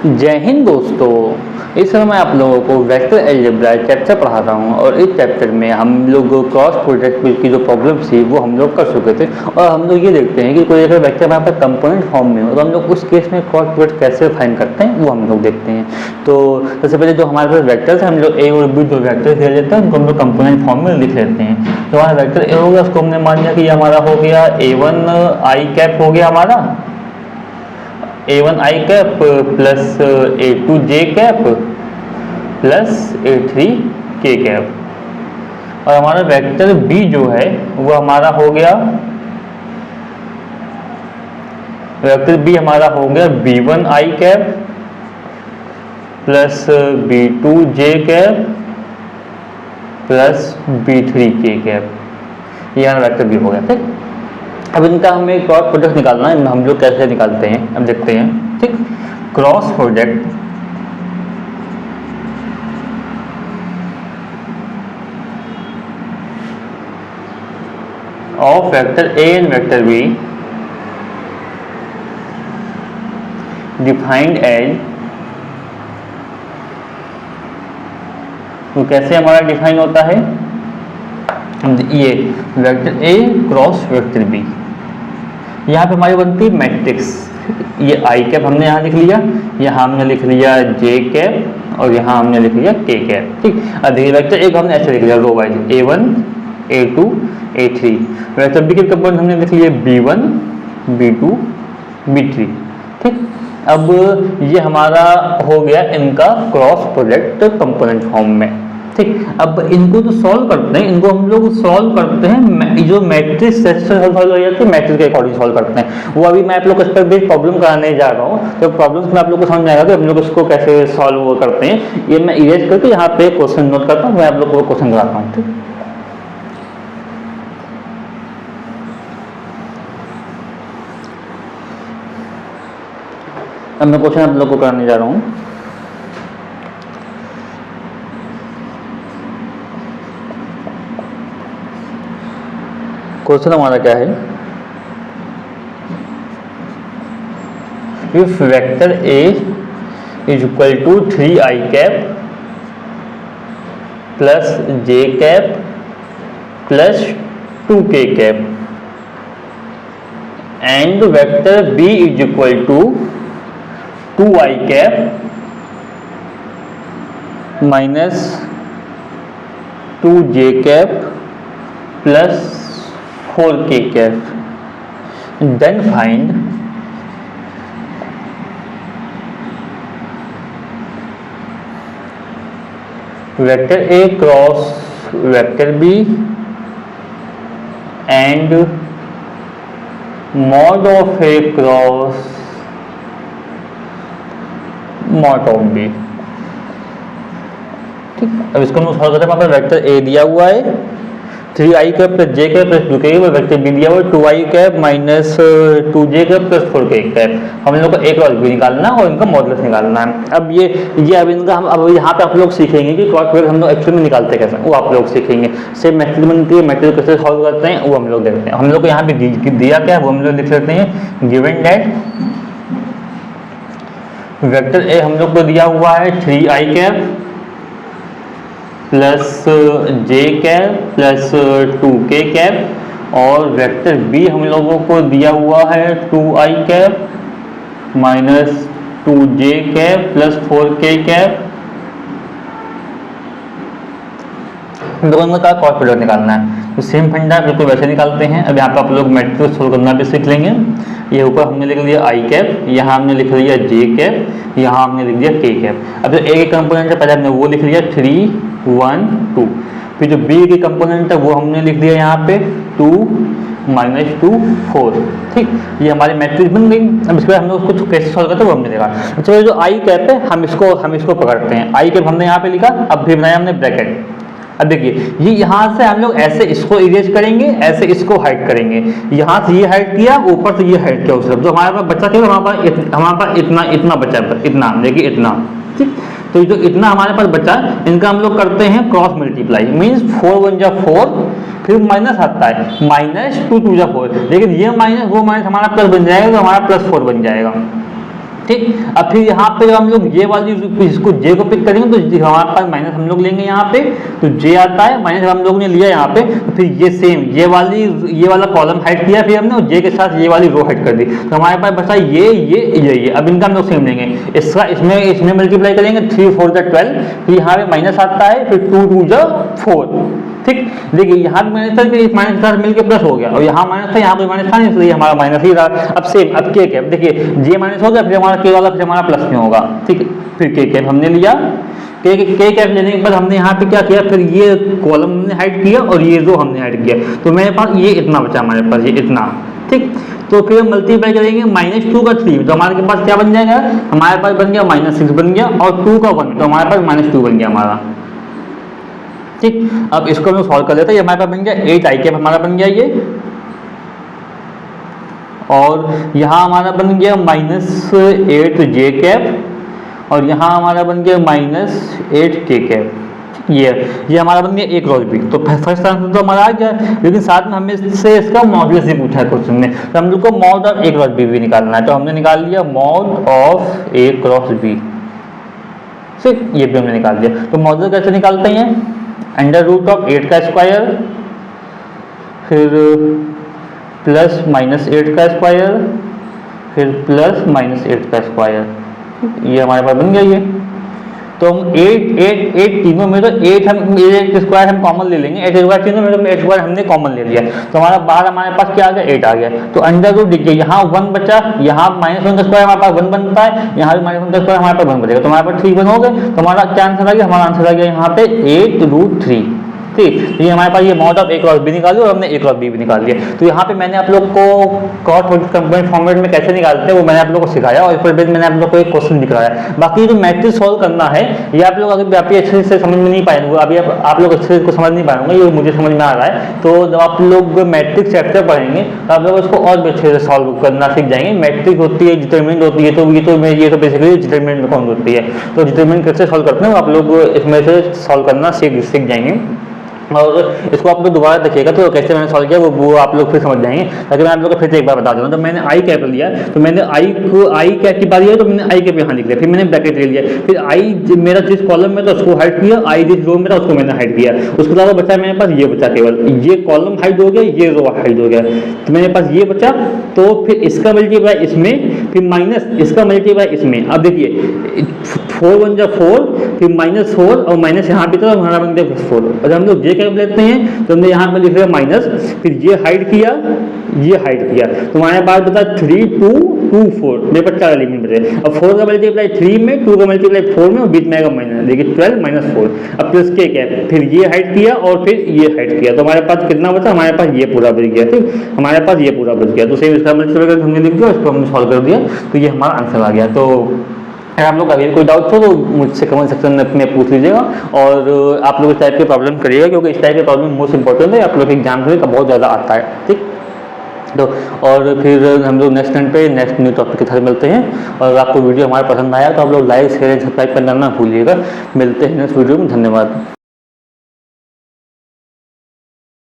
जय हिंद दोस्तों। इस समय मैं आप लोगों को वेक्टर अलजेब्रा चैप्टर पढ़ा रहा हूँ और इस चैप्टर में हम लोग क्रॉस प्रोडक्ट की जो प्रॉब्लम्स थी वो हम लोग कर चुके थे और हम लोग ये देखते हैं कि कोई अगर वेक्टर हमारे पास कंपोनेंट फॉर्म में हो तो हम लोग उस केस में क्रॉस प्रोडक्ट कैसे फाइंड करते हैं वो हम लोग देखते हैं। तो सबसे पहले जो हमारे पास वेक्टर्स हैं हम लोग ए और बी दो वेक्टर्स ले लेते हैं, उनको हम लोग कंपोनेंट फॉर्म में लिख लेते हैं। तो हमारा वेक्टर ए होगा, उसको हमने मान लिया कि ये हमारा हो गया A1 आई कैप हो गया हमारा A1 आई कैप प्लस A2 जे कैप प्लस A3 के कैप और हमारा वेक्टर B जो है वो हमारा हो गया वेक्टर B हमारा हो गया B1 आई कैप प्लस B2 जे कैप प्लस B3 के कैप। ये हमारा वेक्टर B हो गया। ठीक, अब इनका हमें क्रॉस प्रोडक्ट निकालना है। हम लोग कैसे निकालते हैं अब देखते हैं। ठीक, cross product of vector A and vector B defined as, तो कैसे हमारा डिफाइन होता है, ये vector A cross vector B, यहाँ पे हमारी बनती है मैट्रिक्स। ये आई कैप हमने यहाँ लिख लिया, यहाँ हमने लिख लिया जे कैप और यहाँ हमने लिख लिया के कैप। ठीक, अब देखिए वेक्टर ए को हमने ऐसे लिख लिया row wise A1 A2 A3। Vector B के कंपोनेंट हमने लिख लिए B1 B2 B3। ठीक, अब ये हमारा हो गया इनका क्रॉस प्रोडक्ट कंपोनेंट फॉर्म में। ठीक, अब इनको जो सॉल्व करते हैं, इनको हम लोग सॉल्व करते हैं जो मैट्रिक्स से सॉल्व हो जाती है, मैट्रिक्स के अकॉर्डिंग सॉल्व करते हैं। वो अभी मैं आप लोग को इस पर बेस्ड प्रॉब्लम कराने जा रहा हूँ, तो प्रॉब्लम्स में आप लोग को समझ में आएगा कि हम लोग इसको कैसे सॉल्व करते हैं। ये मैं इरेज करके यहाँ पे क्वेश्चन नोट करता हूँ, मैं आप लोग को क्वेश्चन कराता हूँ। ठीक, अब मैं क्वेश्चन आप लोग को कराने जा रहा हूँ। क्वेश्चन हमारा क्या है, if vector A is equal to 3 I cap plus J cap plus 2 K cap and vector B is equal to 2 I cap minus 2 J cap plus 4 K cap, then find vector A cross vector B and mod of A cross mod of B। ठीक, अब इसको हम solve करते हैं। हमारे vector A दिया हुआ है 3 I cap plus J cap plus 2 K cap, vector B दिया हुआ 2 I cap minus 2 J cap plus 4 K cap. हम लोग को ए क्रॉस बी निकालना है और इनका मॉडुलस निकालना है। अब ये अब इनका हम अब यहाँ पे आप लोग सीखेंगे कि क्रॉस प्रोडक्ट हम लोग एक्चुअल में निकालते कैसे, वो आप लोग सीखेंगे। सेम मैट्रिक्स बनती है, मैट्रिक्स कैसे सॉल्व करते हैं वो हम लोग देखते हैं। हम लोग को यहाँ पे दिया क्या है वो हम लोग लिख लेते हैं, गिवन दैट वेक्टर ए हम लोग को दिया हुआ है 3 I cap plus J cap plus 2 K cap और वेक्टर बी हम लोगों को दिया हुआ है 2 I cap minus 2 J cap plus 4 K cap. दोनों का क्रॉस प्रोडक्ट निकालना है, तो सेम फंडा बिल्कुल वैसे निकालते हैं। अब यहाँ पे आप लोग मैट्रिक्स सोल्व करना भी सीख लेंगे। ये ऊपर हमने लिख लिया आई कैप, यहाँ हमने लिख लिया जे कैप, यहाँ हमने लिख दिया के कैप। अब जो ए के कंपोनेंट है पहले हमने वो लिख लिया 3 1 2, फिर जो बी के कंपोनेंट है वो हमने लिख दिया यहाँ पे 2 माइनस 2 4। ठीक, ये हमारी मैट्रिक्स बन गई। अब इसके बाद हम लोग उसको कैसे सॉल्व करते हैं वो हमने देखा। अच्छा, जो आई कैप है हम इसको पकड़ते हैं। आई कैप हमने यहाँ पे लिखा, अब फिर बनाया हमने ब्रैकेट। अब देखिए ये यहाँ से हम लोग ऐसे इसको इरेज करेंगे, ऐसे इसको हाइड करेंगे। यहाँ से ये हाइड किया, ऊपर से ये हाइड किया, उस तरफ जो हमारे पास बचा क्या, हमारे पास इतना बचा है, इतना देखिए इतना। ठीक, तो जो इतना हमारे पास बचा इनका हम लोग करते हैं क्रॉस मल्टीप्लाई, मीन्स 4 1 जा 4, फिर माइनस आता है, माइनस 2 2 जा 4, लेकिन ये माइनस वो माइनस हमारा प्लस बन जाएगा, तो हमारा +4 बन जाएगा। ठीक। अब फिर यहाँ पे जब हम लोग ये वाली इसको जे को पिक करेंगे तो हमारे पास माइनस हम लोग लेंगे यहाँ पे, तो जे आता है माइनस हम लोग ने लिया यहाँ पे, तो फिर ये सेम ये वाला कॉलम हाइड किया फिर हमने, और जे के साथ ये वाली रो हाइड कर दी, तो हमारे पास बचा ये। अब इनका हम लोग सेम लेंगे, इसका इसमें मल्टीप्लाई करेंगे 3 4 12, फिर यहाँ पे माइनस आता है, फिर 2 2 4, ठीक। देखिए यहाँ भी माइनस था, फिर माइनस के साथ मिलकर प्लस हो गया, और यहाँ माइनस था यहाँ पे माइनस था नहीं, इसलिए हमारा माइनस ही रहा। अब सेम अब के कैप देखिए, जे माइनस हो गया, फिर हमारा के वाला, फिर हमारा प्लस में होगा, ठीक है। फिर के कैप हमने लिया, के कैप लेने के बाद हमने यहाँ पे क्या किया, फिर ये कॉलम हमने हाइड किया और ये रो हमने हाइड किया, तो मेरे पास ये इतना बचा, हमारे पास ये इतना, ठीक। तो फिर हम मल्टीप्लाई करेंगे -2 का 3, तो हमारे पास क्या बन जाएगा, हमारे पास बन गया -6 बन गया, और 2 का 1, तो हमारे पास -2 बन गया हमारा, ठीक। अब इसको हम सॉल्व कर लेते हैं, हमारे पास बन गया 8 आई कैप हमारा बन गया ये, और यहाँ हमारा बन गया -8 जे कैप, और यहाँ हमारा बन गया -8 के कैप, ये हमारा बन गया एक क्रॉस बी। तो फर्स्ट आंसर तो हमारा आ गया, लेकिन साथ में हमें से इसका मॉडुलस ही पूछा है क्वेश्चन में, तो हम लोग को mod of A cross B भी निकालना है, तो हमने निकाल लिया mod of A cross B, ठीक। ये भी हमने निकाल दिया। तो मॉडुलस कैसे निकालते हैं, √8 का स्क्वायर, फिर प्लस -8 का स्क्वायर, फिर प्लस -8 का स्क्वायर, ये हमारे पास बन गया ये। तो हम 8 तीनों में, तो 8 हम 8 स्क्वायर हम कॉमन ले लेंगे, 8 स्क्वायर तीनों में, तो 8 स्क्वायर हमने कॉमन ले लिया, तो हमारा बाहर हमारे पास क्या आ गया, 8 आ गया। तो अंडर रूट देखिए, यहाँ 1 बचा, यहाँ -1 का स्क्वायर हमारे पास 1 बनता है, यहाँ भी -1 का स्क्वायर हमारे पास 1 बचेगा, तो हमारे पास 3 1 हो गए। तो हमारा क्या आंसर आ गया, हमारा आंसर आ गया यहाँ पे 8√3, ठीक। तो ये हमारे पास ये mod of A cross B निकाल लिया, और हमने ए क्रॉस बी भी निकाल लिया। तो यहाँ पे मैंने आप लोग को कॉट कंपोनेंट फॉर्मेट में कैसे निकालते हैं वो मैंने आप लोग को सिखाया, और इस पर मैंने आप लोग को एक क्वेश्चन दिखाया। बाकी जो मैट्रिक्स सॉल्व करना है ये आप लोग अगर आप अच्छे से समझ में नहीं पाएंगे, अभी आप लोग अच्छे से इसको समझ नहीं पाएंगे, ये मुझे समझ में आ रहा है। तो जब आप लोग मैट्रिक्स चैप्टर पढ़ेंगे तो आप लोग उसको और भी अच्छे से सॉल्व करना सीख जाएंगे। मैट्रिक्स होती है, डिटरमिनेंट होती है, तो ये तो बेसिकली डिटरमिनेंट में कौन होती है, तो डिटरमिनेंट कैसे सॉल्व करते हैं आप लोग इसमें से सॉल्व करना सीख जाएंगे। और इसको आप लोग दोबारा देखिएगा तो कैसे मैंने सॉल्व किया वो आप लोग फिर समझ जाएंगे। ताकि मैं आप लोग को फिर से एक बार बता दूँ, तो मैंने आई कैप लिया, तो मैंने आई कैप की बारी है, तो मैंने आई कैप यहाँ लिख लिया, फिर मैंने ब्रैकेट ले लिया, फिर आई मेरा जिस कॉलम में था उसको हाइड किया, आई जिस रो में था उसको मैंने हाइड किया, उसके अलावा बचा मेरे पास ये बचा, केवल ये कॉलम हाइड हो गया, ये रो हाइड हो गया, तो मेरे पास ये बचा। तो फिर इसका मल्टीप्लाई इसमें, फिर माइनस इसका मल्टीप्लाई इसमें। अब देखिए 4 1 जा 4, फिर -4 और माइनस यहाँ भी, तो हमारा बन गया +4। और हम लोग जे कैप लेते हैं तो हमने यहाँ पे लिख दिया माइनस, फिर ये हाइड किया, ये हाइड किया, तो हमारे पास बता 3 2 2 4, मेरे पास 4 एलिमेंट बचे। अब 4 का मल्टीप्लाई 3 में, 2 का मल्टीप्लाई 4 में, और बीच में आएगा माइनस, देखिए 12 -4। अब प्लस के कैप, फिर ये हाइड किया और फिर ये हाइड किया, तो हमारे पास कितना बचा, हमारे पास ये पूरा बच गया, ठीक। हमारे पास ये पूरा बच गया, तो सेम इसका मल्टीप्लाई हमने लिख दिया, इसको हमने सॉल्व कर दिया, तो ये हमारा आंसर आ गया। तो अगर आप लोग अभी कोई डाउट हो तो मुझसे कमेंट सेक्शन में पूछ लीजिएगा, और आप लोग इस टाइप के प्रॉब्लम करिएगा, क्योंकि इस टाइप के प्रॉब्लम मोस्ट इंपॉर्टेंट है, आप लोग एग्जाम में बहुत ज़्यादा आता है, ठीक। तो और फिर हम लोग नेक्स्ट टाइम पे नेक्स्ट न्यू टॉपिक के साथ मिलते हैं। और आपको वीडियो हमारा पसंद आया तो आप लोग लाइक शेयर सब्सक्राइब करना ना भूलिएगा। मिलते हैं नेक्स्ट वीडियो में, धन्यवाद।